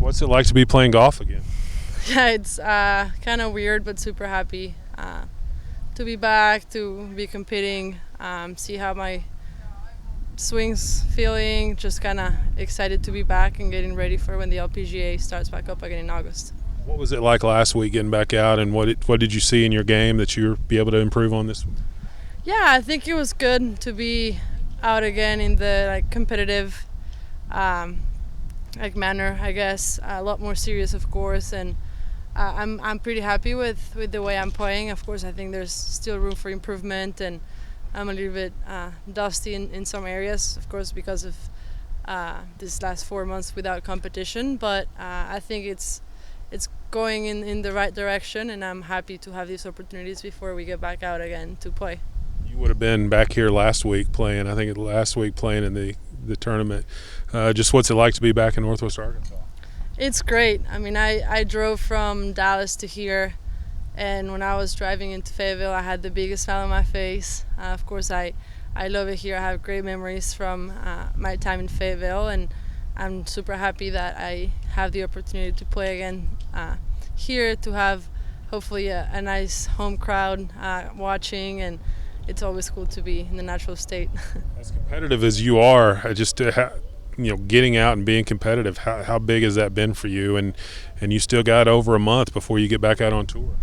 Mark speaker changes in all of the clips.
Speaker 1: What's it like to be playing golf again?
Speaker 2: Yeah, it's kind of weird, but super happy to be back, to be competing, see how my swing's feeling. Just kind of excited to be back and getting ready for when the LPGA starts back up again in August.
Speaker 1: What was it like last week getting back out, and what did you see in your game that you'll be able to improve on this week?
Speaker 2: Yeah, I think it was good to be out again in the competitive um, manner. I guess a lot more serious, of course, and I'm pretty happy with the way I'm playing. Of course, I think there's still room for improvement, and I'm a little bit dusty in some areas, of course, because of this last 4 months without competition. But I think it's going in the right direction, and I'm happy to have these opportunities before we get back out again to play.
Speaker 1: You would have been back here last week playing. I think last week playing in the tournament. Just what's it like to be back in Northwest Arkansas?
Speaker 2: It's great. I mean, I drove from Dallas to here, and when I was driving into Fayetteville, I had the biggest smile on my face. Of course, I love it here. I have great memories from my time in Fayetteville, and I'm super happy that I have the opportunity to play again here, to have hopefully a nice home crowd watching, and it's always cool to be in the natural state.
Speaker 1: As competitive as you are, getting out and being competitive, how big has that been for you? And you still got over a month before you get back out on tour.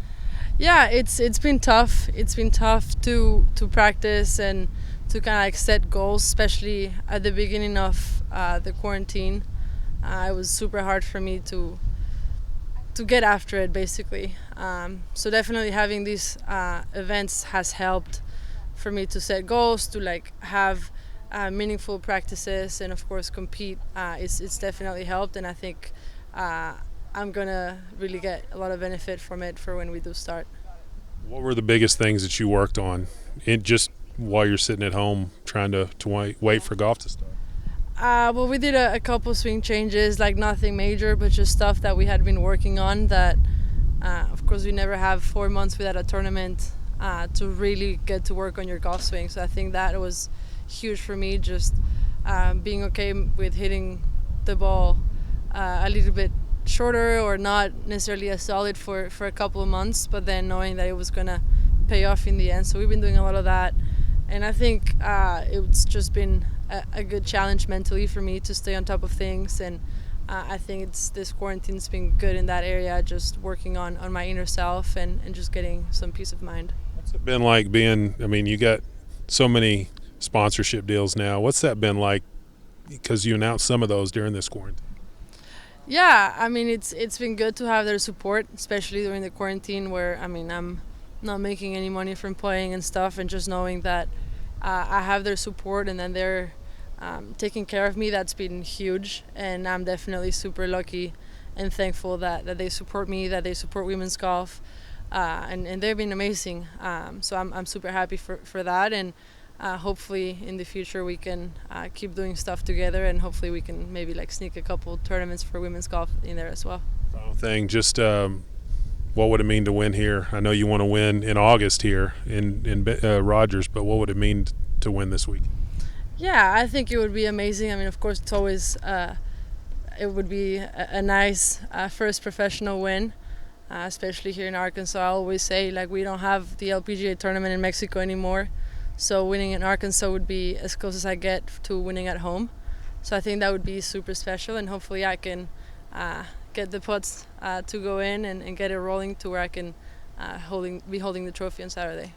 Speaker 2: Yeah, it's been tough. It's been tough to practice and to kind of set goals, especially at the beginning of the quarantine. It was super hard for me to get after it, basically. So definitely having these events has helped for me to set goals, to have meaningful practices, and of course compete. It's definitely helped, and I think I'm gonna really get a lot of benefit from it for when we do start.
Speaker 1: What were the biggest things that you worked on just while you're sitting at home trying to wait for golf to start?
Speaker 2: Well, we did a couple swing changes, nothing major, but just stuff that we had been working on that, of course, we never have 4 months without a tournament to really get to work on your golf swing. So I think that was huge for me, just being okay with hitting the ball a little bit shorter or not necessarily as solid for a couple of months, but then knowing that it was going to pay off in the end. So we've been doing a lot of that, and I think it's just been a good challenge mentally for me to stay on top of things, and I think this quarantine's been good in that area, just working on my inner self and just getting some peace of mind.
Speaker 1: What's it been like you got so many sponsorship deals now. What's that been like, because you announced some of those during this quarantine?
Speaker 2: Yeah, I mean, it's been good to have their support, especially during the quarantine where, I'm not making any money from playing and stuff, and just knowing that I have their support and then they're taking care of me, that's been huge. And I'm definitely super lucky and thankful that they support me, that they support women's golf, and they've been amazing. So I'm super happy for that, and hopefully in the future we can keep doing stuff together, and hopefully we can maybe sneak a couple tournaments for women's golf in there as well.
Speaker 1: Final thing, just what would it mean to win here? I know you want to win in August here in Rogers, but what would it mean to win this week?
Speaker 2: Yeah, I think it would be amazing. I mean, of course, it's always it would be a nice first professional win, especially here in Arkansas. I always say we don't have the LPGA tournament in Mexico anymore, so winning in Arkansas would be as close as I get to winning at home. So I think that would be super special, and hopefully I can get the putts to go in and get it rolling to where I can be holding the trophy on Saturday.